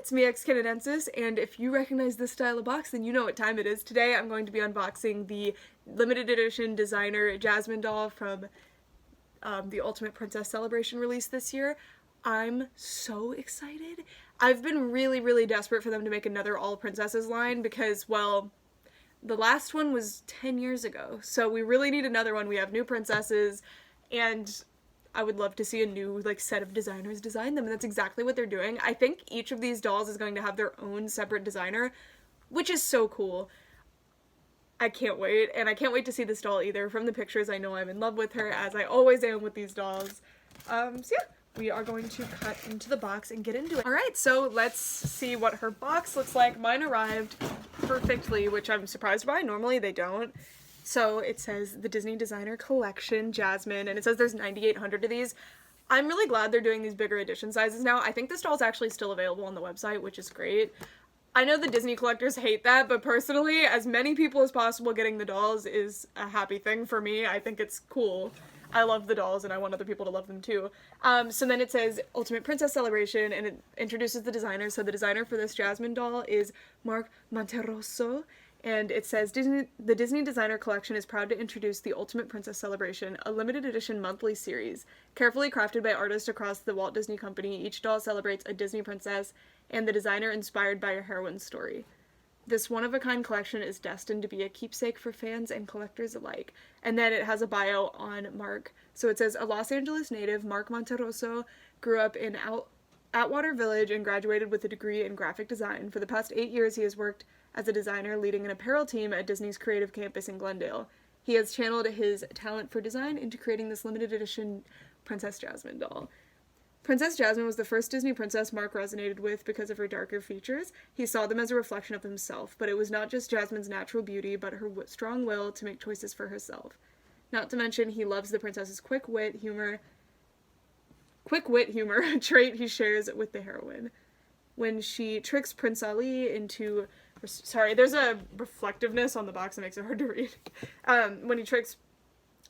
it's me, Canadiensis, and if you recognize this style of box, then you know what time it is. Today I'm going to be unboxing the limited edition designer Jasmine doll from the Ultimate Princess Celebration release this year. I'm so excited. I've been really desperate for them to make another all princesses line because, well, the last one was 10 years ago, so we really need another one. We have new princesses, and I would love to see a new set of designers design them, and that's exactly what they're doing. I think each of these dolls is going to have their own separate designer, which is so cool. I can't wait, and I can't wait to see this doll either. From the pictures, I know I'm in love with her, as I always am with these dolls. So yeah, we are going to cut into the box and get into it. Alright, so let's see what her box looks like. Mine arrived perfectly, which I'm surprised by. Normally they don't. So it says the Disney Designer Collection, Jasmine, and it says there's 9,800 of these. I'm really glad they're doing these bigger edition sizes now. I think this doll's actually still available on the website, which is great. I know the Disney collectors hate that, but personally, as many people as possible getting the dolls is a happy thing for me. I think it's cool. I love the dolls and I want other people to love them too. So then it says Ultimate Princess Celebration, and it introduces the designer. So the designer for this Jasmine doll is Mark Monterroso. And it says, the Disney Designer Collection is proud to introduce the Ultimate Princess Celebration, a limited edition monthly series. Carefully crafted by artists across the Walt Disney Company, each doll celebrates a Disney princess and the designer inspired by a heroine's story. This one-of-a-kind collection is destined to be a keepsake for fans and collectors alike. And then it has a bio on Mark. So it says, a Los Angeles native, Mark Monterroso grew up in Atwater Village and graduated with a degree in graphic design. For the past 8 years, he has worked as a designer leading an apparel team at Disney's creative campus in Glendale. He has channeled his talent for design into creating this limited edition Princess Jasmine doll. Princess Jasmine was the first Disney princess Mark resonated with because of her darker features. He saw them as a reflection of himself, but it was not just Jasmine's natural beauty, but her strong will to make choices for herself. Not to mention, he loves the princess's quick wit humor, a trait he shares with the heroine. When she tricks Prince Ali into... Sorry, there's a reflectiveness on the box that makes it hard to read.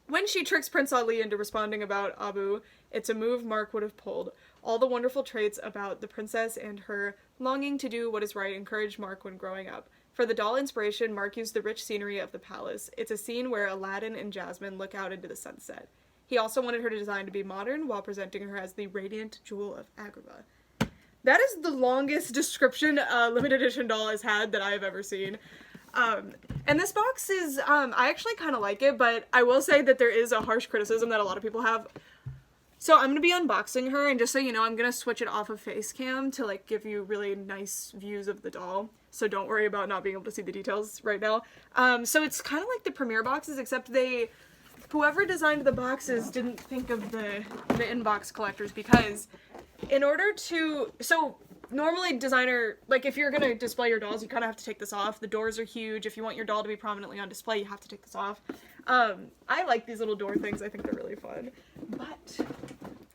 When she tricks Prince Ali into responding about Abu, it's a move Mark would have pulled. All the wonderful traits about the princess and her longing to do what is right encouraged Mark when growing up. For the doll inspiration, Mark used the rich scenery of the palace. It's a scene where Aladdin and Jasmine look out into the sunset. He also wanted her design to be modern while presenting her as the radiant jewel of Agrabah. That is the longest description a limited edition doll has had that I have ever seen. And this box is, I actually kind of like it, but I will say that there is a harsh criticism that a lot of people have. So I'm going to be unboxing her, and just so you know, I'm going to switch it off of face cam to give you really nice views of the doll. So don't worry about not being able to see the details right now. So it's kind of like the premiere boxes, except whoever designed the boxes didn't think of the inbox collectors, because in order to, so normally designer, if you're gonna display your dolls, you kind of have to take this off. The doors are huge. If you want your doll to be prominently on display, you have to take this off. I like these little door things. I think they're really fun. But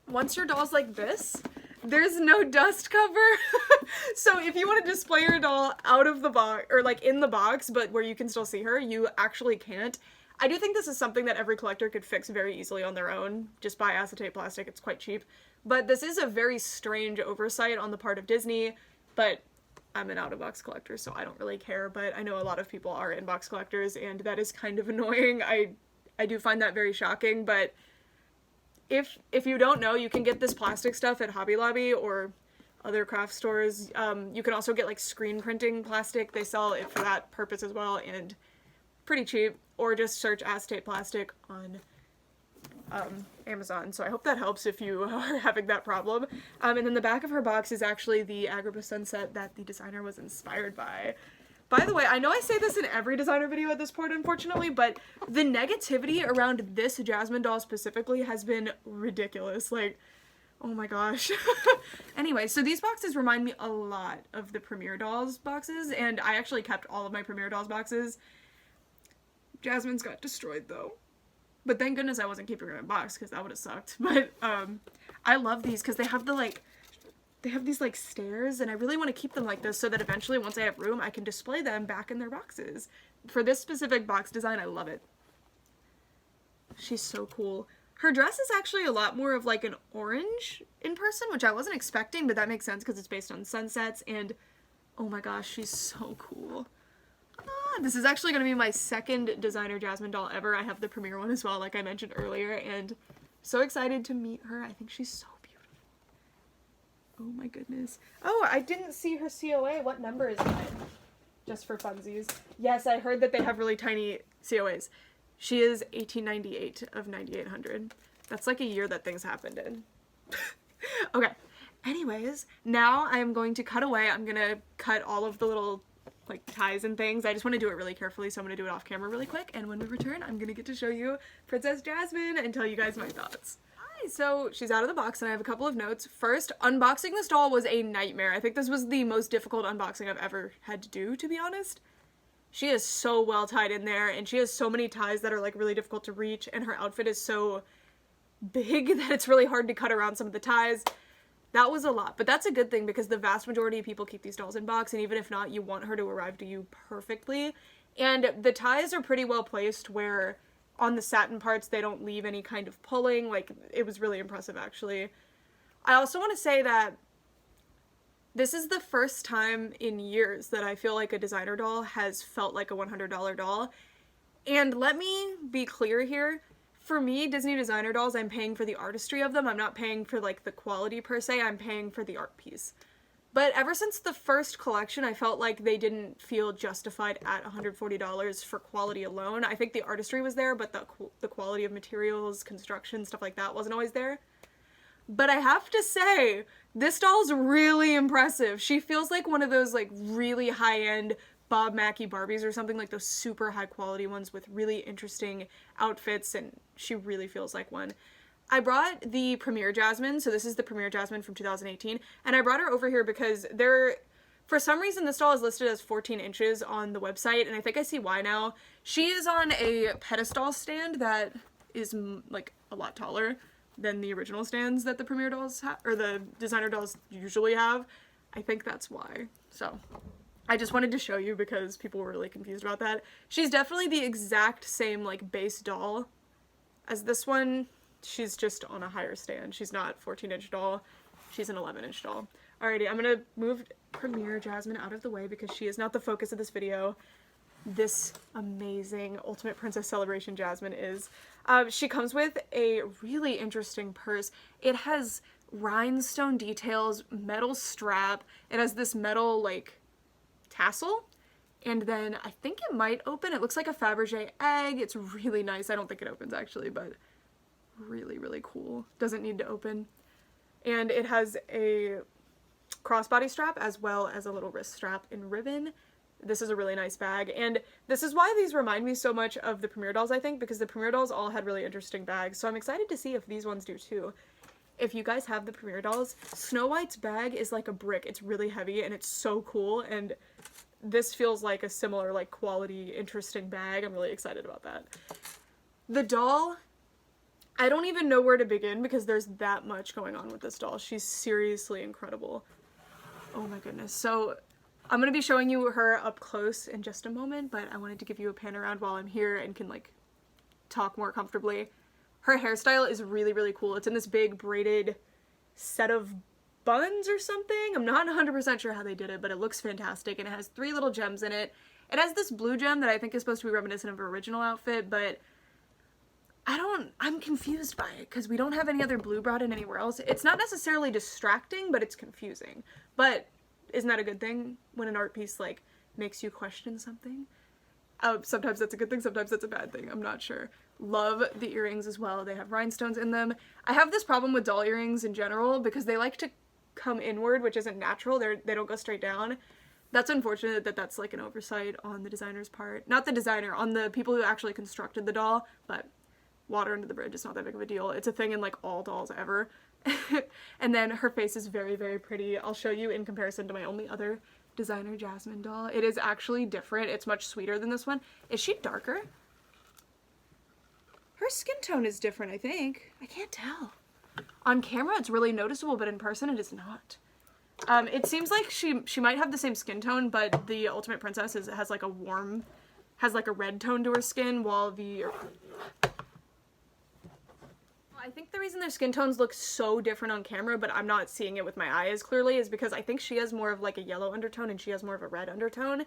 once your doll's like this, there's no dust cover. So if you want to display your doll out of the box, or in the box, but where you can still see her, you actually can't. I do think this is something that every collector could fix very easily on their own. Just buy acetate plastic, it's quite cheap. But this is a very strange oversight on the part of Disney, but I'm an out-of-box collector, so I don't really care, but I know a lot of people are in-box collectors, and that is kind of annoying. I do find that very shocking, but if you don't know, you can get this plastic stuff at Hobby Lobby or other craft stores. You can also get screen printing plastic. They sell it for that purpose as well, and pretty cheap, or just search acetate plastic on Amazon. So I hope that helps if you are having that problem. And then the back of her box is actually the Agrabah sunset that the designer was inspired by. By the way, I know I say this in every designer video at this point, unfortunately, but the negativity around this Jasmine doll specifically has been ridiculous. Oh my gosh. Anyway, so these boxes remind me a lot of the Premiere Dolls boxes, and I actually kept all of my Premiere Dolls boxes. Jasmine's got destroyed though. But thank goodness I wasn't keeping her in a box, because that would have sucked. But I love these because they have they have these stairs, and I really want to keep them like this so that eventually, once I have room, I can display them back in their boxes. For this specific box design, I love it. She's so cool. Her dress is actually a lot more of like an orange in person, which I wasn't expecting, but that makes sense because it's based on sunsets, and oh my gosh, she's so cool. This is actually going to be my second designer Jasmine doll ever. I have the premiere one as well, like I mentioned earlier, and so excited to meet her. I think she's so beautiful. Oh my goodness. Oh, I didn't see her COA. What number is that? Just for funsies. Yes, I heard that they have really tiny COAs. She is 1898 of 9800. That's like a year that things happened in. Okay. Anyways, now I'm going to cut away. I'm going to cut all of the little like ties and things. I just want to do it really carefully, so I'm going to do it off camera really quick. And when we return, I'm going to get to show you Princess Jasmine and tell you guys my thoughts. Hi, so she's out of the box and I have a couple of notes. First, unboxing this doll was a nightmare. I think this was the most difficult unboxing I've ever had to do, to be honest. She is so well tied in there, and she has so many ties that are like really difficult to reach, and her outfit is so big that it's really hard to cut around some of the ties. That was a lot, but that's a good thing because the vast majority of people keep these dolls in box, and even if not, you want her to arrive to you perfectly. And the ties are pretty well placed where on the satin parts they don't leave any kind of pulling. Like, it was really impressive actually. I also want to say that this is the first time in years that I feel like a designer doll has felt like a $100 doll. And let me be clear here. For me, Disney designer dolls, I'm paying for the artistry of them. I'm not paying for like the quality per se. I'm paying for the art piece. But ever since the first collection, I felt like they didn't feel justified at $140 for quality alone. I think the artistry was there, but the quality of materials, construction, stuff like that wasn't always there. But I have to say, this doll's really impressive. She feels like one of those like really high-end Bob Mackie Barbies or something, like those super high quality ones with really interesting outfits, and she really feels like one. I brought the Premiere Jasmine, so this is the Premiere Jasmine from 2018, and I brought her over here because for some reason this doll is listed as 14 inches on the website, and I think I see why now. She is on a pedestal stand that is like a lot taller than the original stands that the Premiere dolls have, or the designer dolls usually have. I think that's why. So I just wanted to show you because people were really confused about that. She's definitely the exact same like base doll as this one. She's just on a higher stand. She's not 14-inch doll. She's an 11-inch doll. Alrighty, I'm gonna move Premiere Jasmine out of the way because she is not the focus of this video. This amazing Ultimate Princess Celebration Jasmine is. She comes with a really interesting purse. It has rhinestone details, metal strap. It has this metal like tassel, and then I think it might open. It looks like a Fabergé egg. It's really nice. I don't think it opens actually, but really, really cool. Doesn't need to open. And it has a crossbody strap as well as a little wrist strap in ribbon. This is a really nice bag, and this is why these remind me so much of the Premiere dolls, I think, because the Premiere dolls all had really interesting bags, so I'm excited to see if these ones do too. If you guys have the Premiere dolls, Snow White's bag is like a brick. It's really heavy and it's so cool, and this feels like a similar like quality, interesting bag. I'm really excited about that. The doll, I don't even know where to begin because there's that much going on with this doll. She's seriously incredible. Oh my goodness. So I'm going to be showing you her up close in just a moment, but I wanted to give you a pan around while I'm here and can like talk more comfortably. Her hairstyle is really, really cool. It's in this big braided set of buns or something. I'm not 100% sure how they did it, but it looks fantastic, and it has 3 little gems in it. It has this blue gem that I think is supposed to be reminiscent of her original outfit, but I'm confused by it because we don't have any other blue brought in anywhere else. It's not necessarily distracting, but it's confusing. But isn't that a good thing when an art piece like makes you question something? Sometimes that's a good thing, sometimes that's a bad thing. I'm not sure. Love the earrings as well. They have rhinestones in them. I have this problem with doll earrings in general because they like to come inward, which isn't natural. They don't go straight down. That's unfortunate that that's like an oversight on the designer's part. Not the designer, on the people who actually constructed the doll, but water under the bridge, it's not that big of a deal. It's a thing in like all dolls ever. And then her face is very, very pretty. I'll show you in comparison to my only other designer Jasmine doll. It is actually different. It's much sweeter than this one. Is she darker? Her skin tone is different, I think. I can't tell. On camera it's really noticeable, but in person it is not. It seems like she might have the same skin tone, but the Ultimate Princess has like a red tone to her skin, while the I think the reason their skin tones look so different on camera, but I'm not seeing it with my eye as clearly, is because I think she has more of like a yellow undertone and she has more of a red undertone.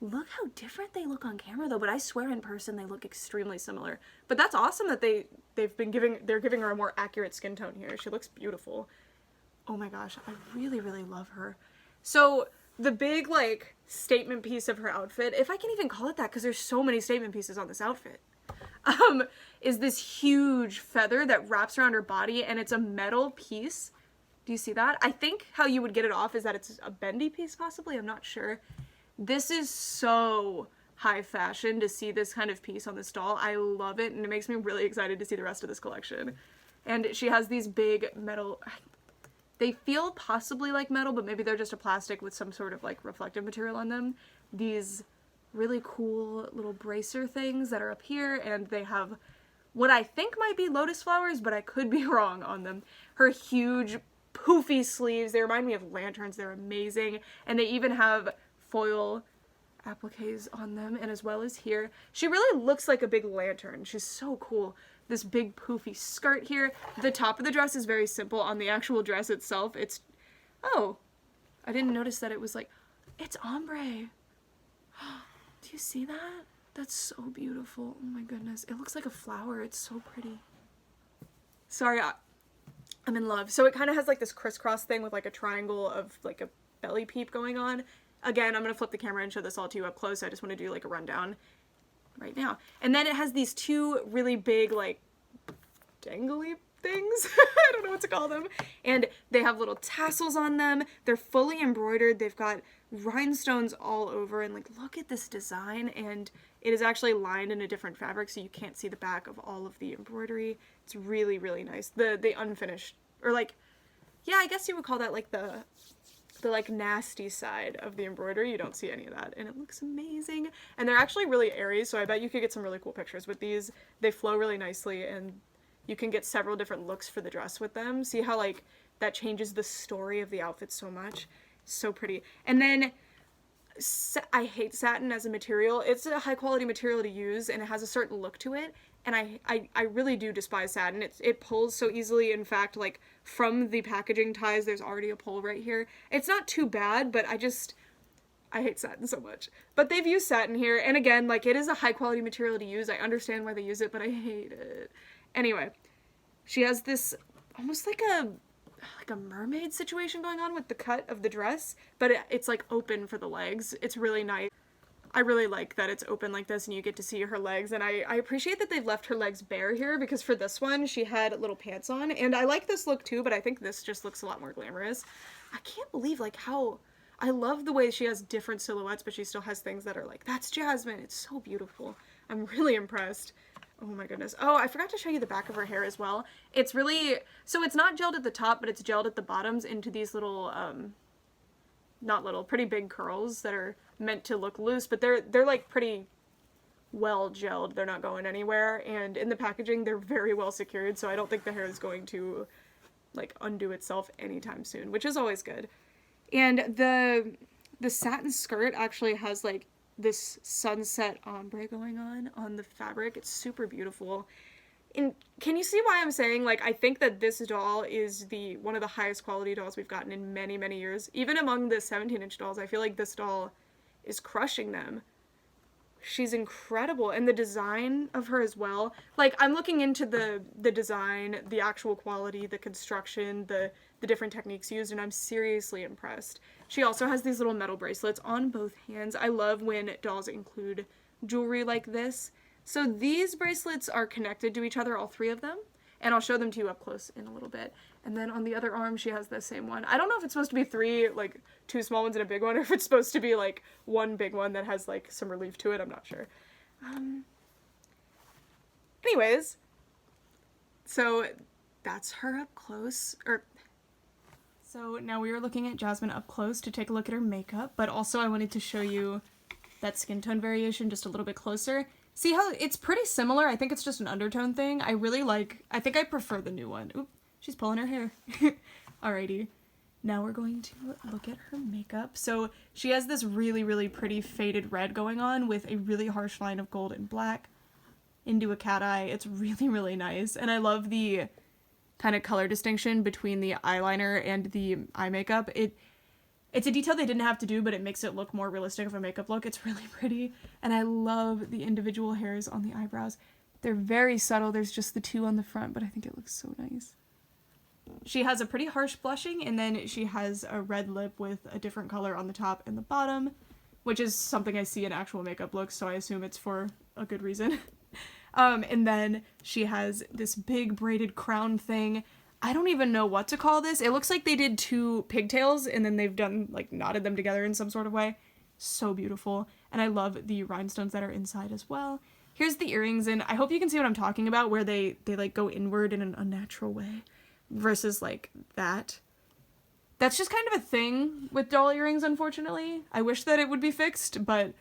Look how different they look on camera though, but I swear in person they look extremely similar. But that's awesome that they're giving her a more accurate skin tone here. She looks beautiful. Oh my gosh, I really, really love her. So the big like statement piece of her outfit, if I can even call it that, because there's so many statement pieces on this outfit, is this huge feather that wraps around her body, and it's a metal piece. Do you see that? I think how you would get it off is that it's a bendy piece possibly, I'm not sure. This is so high fashion to see this kind of piece on this doll. I love it, and it makes me really excited to see the rest of this collection. And she has these big metal, they feel possibly like metal, but maybe they're just a plastic with some sort of like reflective material on them. These really cool little bracer things that are up here, and they have what I think might be lotus flowers, but I could be wrong on them. Her huge poofy sleeves, they remind me of lanterns. They're amazing, and they even have foil appliques on them, and as well as here. She really looks like a big lantern. She's so cool. This big poofy skirt here. The top of the dress is very simple. On the actual dress itself, it's... Oh, I didn't notice that it was like... It's ombre. Do you see that? That's so beautiful. Oh my goodness. It looks like a flower. It's so pretty. Sorry, I'm in love. So it kind of has like this crisscross thing with like a triangle of like a belly peep going on. Again, I'm going to flip the camera and show this all to you up close. I just want to do like a rundown right now. And then it has these two really big like dangly things. I don't know what to call them. And they have little tassels on them. They're fully embroidered. They've got rhinestones all over, and like look at this design, and it is actually lined in a different fabric so you can't see the back of all of the embroidery. It's really, really nice. The unfinished, or like, yeah, I guess you would call that like the like nasty side of the embroidery. You don't see any of that, and it looks amazing. And they're actually really airy, so I bet you could get some really cool pictures with these. They flow really nicely, and you can get several different looks for the dress with them. See how like that changes the story of the outfit so much? So pretty. And then I hate satin as a material. It's a high quality material to use, and it has a certain look to it, and I really do despise satin. It pulls so easily. In fact, like from the packaging ties, there's already a pull right here. It's not too bad, but I hate satin so much. But they've used satin here, and again, like it is a high quality material to use. I understand why they use it, but I hate it. Anyway, she has this almost like a mermaid situation going on with the cut of the dress, but it's like open for the legs. It's really nice. I really like that it's open like this and you get to see her legs, and I appreciate that they've left her legs bare here, because for this one she had little pants on, and I like this look too, but I think this just looks a lot more glamorous. I can't believe like how I love the way she has different silhouettes, but she still has things that are like, that's Jasmine. It's so beautiful. I'm really impressed. Oh my goodness. Oh, I forgot to show you the back of her hair as well. It's really, so it's not gelled at the top, but it's gelled at the bottoms into these little, not little, pretty big curls that are meant to look loose, but they're like pretty well gelled. They're not going anywhere, and in the packaging they're very well secured, so I don't think the hair is going to like undo itself anytime soon, which is always good. And the satin skirt actually has like this sunset ombre going on the fabric. It's super beautiful. And can you see why I'm saying, like, I think that this doll is one of the highest quality dolls we've gotten in many, many years. Even among the 17-inch dolls, I feel like this doll is crushing them. She's incredible, and the design of her as well. Like, I'm looking into the design, the actual quality, the construction, the different techniques used, and I'm seriously impressed. She also has these little metal bracelets on both hands. I love when dolls include jewelry like this. So these bracelets are connected to each other, all three of them, and I'll show them to you up close in a little bit. And then on the other arm, she has the same one. I don't know if it's supposed to be three, like, two small ones and a big one, or if it's supposed to be, like, one big one that has, like, some relief to it. I'm not sure. Anyways, so that's her up close, so now we are looking at Jasmine up close to take a look at her makeup, but also I wanted to show you that skin tone variation just a little bit closer. See how it's pretty similar? I think it's just an undertone thing. I think I prefer the new one. Oop, she's pulling her hair. Alrighty. Now we're going to look at her makeup. So she has this really, really pretty faded red going on with a really harsh line of gold and black. into a cat eye. It's really, really nice. And I love the kind of color distinction between the eyeliner and the eye makeup. It's a detail they didn't have to do, but it makes it look more realistic of a makeup look. It's really pretty. And I love the individual hairs on the eyebrows. They're very subtle. There's just the two on the front, but I think it looks so nice. She has a pretty harsh blushing, and then she has a red lip with a different color on the top and the bottom, which is something I see in actual makeup looks, so I assume it's for a good reason. And then she has this big braided crown thing. I don't even know what to call this. It looks like they did two pigtails, and then they've done, like, knotted them together in some sort of way. So beautiful. And I love the rhinestones that are inside as well. Here's the earrings, and I hope you can see what I'm talking about, where they like, go inward in an unnatural way. Versus, like, that. That's just kind of a thing with doll earrings, unfortunately. I wish that it would be fixed, but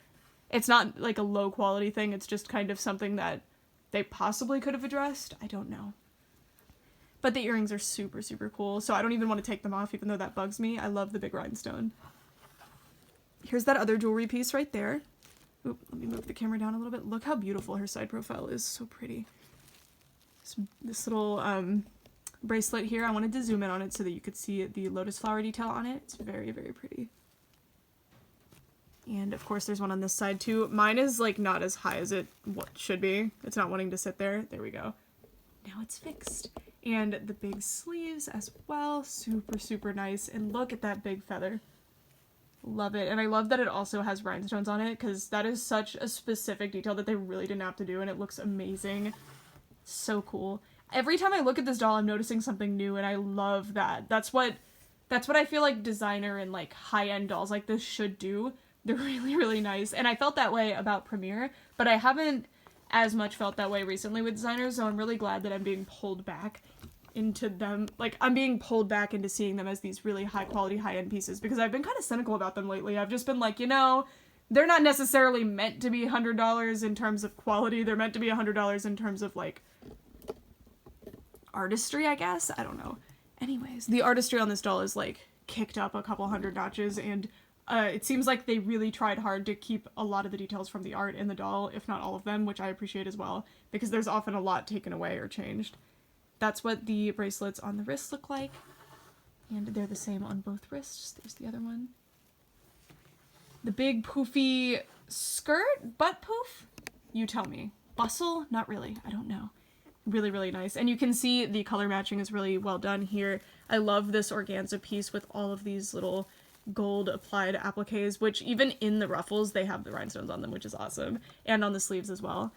it's not, like, a low-quality thing. It's just kind of something that they possibly could have addressed. I don't know. But the earrings are super, super cool, so I don't even want to take them off, even though that bugs me. I love the big rhinestone. Here's that other jewelry piece right there. Oop, let me move the camera down a little bit. Look how beautiful her side profile is. So pretty. This little, bracelet here. I wanted to zoom in on it so that you could see the lotus flower detail on it. It's very, very pretty. And of course there's one on this side too. Mine is like not as high as it should be. It's not wanting to sit there. There we go. Now it's fixed. And the big sleeves as well. Super, super nice. And look at that big feather. Love it. And I love that it also has rhinestones on it, because that is such a specific detail that they really didn't have to do, and it looks amazing. So cool. Every time I look at this doll, I'm noticing something new, and I love that. That's what I feel like designer and like high-end dolls like this should do. They're really, really nice. And I felt that way about Premiere, but I haven't as much felt that way recently with designers, so I'm really glad that I'm being pulled back into them. Like, I'm being pulled back into seeing them as these really high-quality, high-end pieces, because I've been kind of cynical about them lately. I've just been like, you know, they're not necessarily meant to be $100 in terms of quality. They're meant to be $100 in terms of, like, artistry, I guess? I don't know. Anyways, the artistry on this doll is, like, kicked up a couple hundred notches, and it seems like they really tried hard to keep a lot of the details from the art in the doll, if not all of them, which I appreciate as well, because there's often a lot taken away or changed. That's what the bracelets on the wrists look like, and they're the same on both wrists. There's the other one. The big poofy skirt? Butt poof? You tell me. Bustle? Not really. I don't know. Really, really nice. And you can see the color matching is really well done here. I love this organza piece with all of these little gold applied appliques, which even in the ruffles, they have the rhinestones on them, which is awesome. And on the sleeves as well.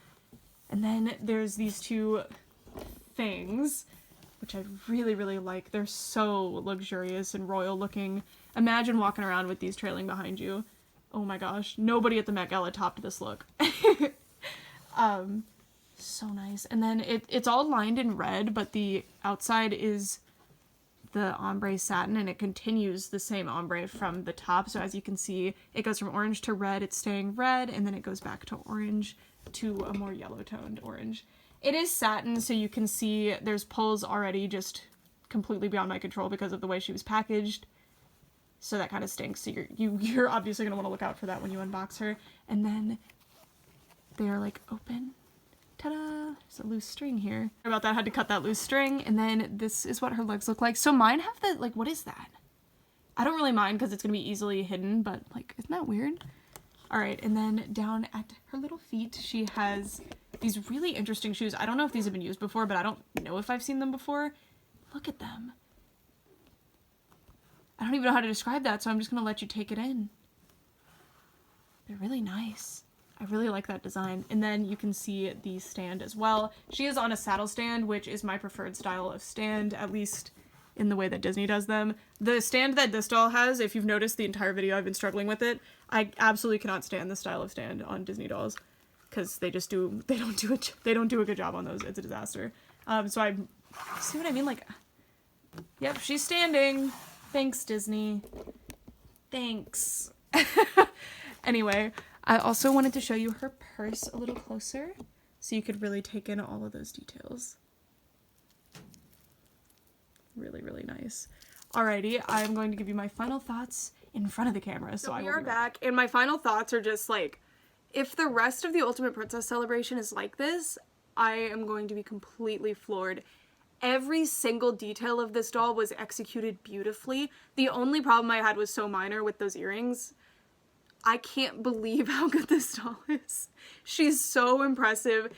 And then there's these two things, which I really, really like. They're so luxurious and royal looking. Imagine walking around with these trailing behind you. Oh my gosh. Nobody at the Met Gala topped this look. So nice. And then it's all lined in red, but the outside is the ombre satin, and it continues the same ombre from the top. So as you can see, it goes from orange to red. It's staying red, and then it goes back to orange to a more yellow toned orange. It is satin, so you can see there's pulls already just completely beyond my control because of the way she was packaged. So that kind of stinks. So you're obviously going to want to look out for that when you unbox her. And then they're like open. Ta-da! There's a loose string here. Sorry about that, I had to cut that loose string. And then this is what her legs look like. So mine have the, like, what is that? I don't really mind because it's going to be easily hidden, but, like, isn't that weird? Alright, and then down at her little feet, she has these really interesting shoes. I don't know if these have been used before, but I don't know if I've seen them before. Look at them. I don't even know how to describe that, so I'm just going to let you take it in. They're really nice. I really like that design. And then you can see the stand as well. She is on a saddle stand, which is my preferred style of stand, at least in the way that Disney does them. The stand that this doll has, if you've noticed the entire video, I've been struggling with it. I absolutely cannot stand the style of stand on Disney dolls, because they don't do a good job on those. It's a disaster. So I see what I mean. Like, yep, she's standing. Thanks, Disney. Thanks. Anyway. I also wanted to show you her purse a little closer so you could really take in all of those details. Really, really nice. Alrighty, I'm going to give you my final thoughts in front of the camera. So we are back, and my final thoughts are just like, if the rest of the Ultimate Princess celebration is like this, I am going to be completely floored. Every single detail of this doll was executed beautifully. The only problem I had was so minor with those earrings. I can't believe how good this doll is. She's so impressive.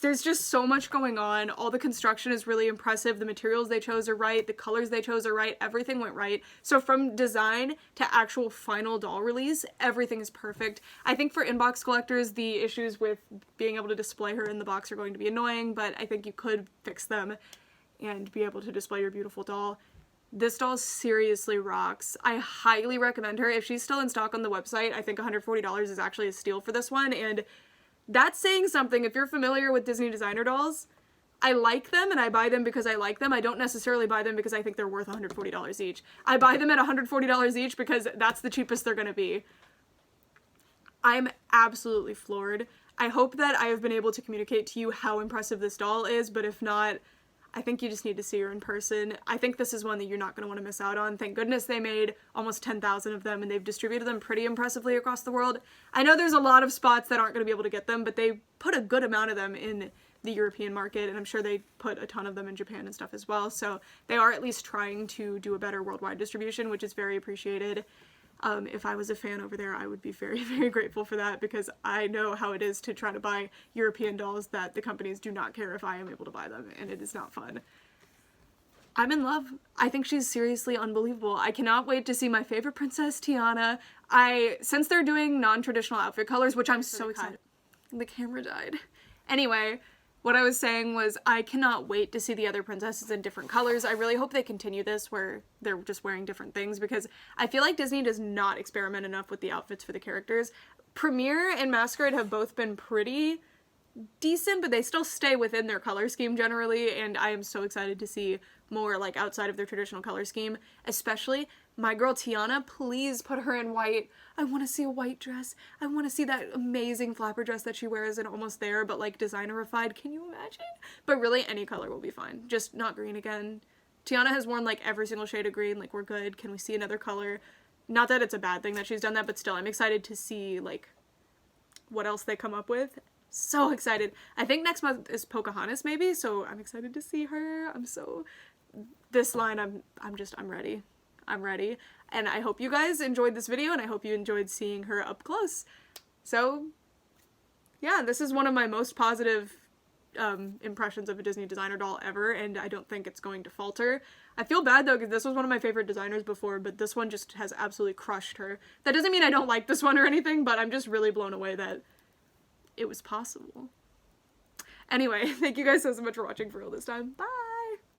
There's just so much going on. All the construction is really impressive. The materials they chose are right. The colors they chose are right. Everything went right. So from design to actual final doll release, everything is perfect. I think for inbox collectors, the issues with being able to display her in the box are going to be annoying, but I think you could fix them and be able to display your beautiful doll. This doll seriously rocks. I highly recommend her. If she's still in stock on the website, I think $140 is actually a steal for this one, and that's saying something. If you're familiar with Disney designer dolls, I like them and I buy them because I like them. I don't necessarily buy them because I think they're worth $140 each. I buy them at $140 each because that's the cheapest they're gonna be. I'm absolutely floored. I hope that I have been able to communicate to you how impressive this doll is, but if not, I think you just need to see her in person. I think this is one that you're not going to want to miss out on. Thank goodness they made almost 10,000 of them and they've distributed them pretty impressively across the world. I know there's a lot of spots that aren't going to be able to get them, but they put a good amount of them in the European market, and I'm sure they put a ton of them in Japan and stuff as well. So they are at least trying to do a better worldwide distribution, which is very appreciated. If I was a fan over there, I would be very, very grateful for that, because I know how it is to try to buy European dolls that the companies do not care if I am able to buy them, and it is not fun. I'm in love. I think she's seriously unbelievable. I cannot wait to see my favorite princess, Tiana. Since they're doing non-traditional outfit colors, which I'm so excited. The camera died. Anyway, what I was saying was I cannot wait to see the other princesses in different colors. I really hope they continue this where they're just wearing different things, because I feel like Disney does not experiment enough with the outfits for the characters. Premiere and Masquerade have both been pretty decent, but they still stay within their color scheme generally, and I am so excited to see more like outside of their traditional color scheme. Especially my girl Tiana, please put her in white. I want to see a white dress. I want to see that amazing flapper dress that she wears in Almost There, but like designer-ified. Can you imagine? But really, any color will be fine. Just not green again. Tiana has worn like every single shade of green. Like, we're good. Can we see another color? Not that it's a bad thing that she's done that, but still, I'm excited to see like what else they come up with. So excited. I think next month is Pocahontas maybe, so I'm excited to see her. This line, I'm ready. I'm ready. And I hope you guys enjoyed this video, and I hope you enjoyed seeing her up close. So yeah, this is one of my most positive impressions of a Disney designer doll ever, and I don't think it's going to falter. I feel bad though, because this was one of my favorite designers before, but this one just has absolutely crushed her. That doesn't mean I don't like this one or anything, but I'm just really blown away that it was possible. Anyway, thank you guys so much for watching for real this time. Bye!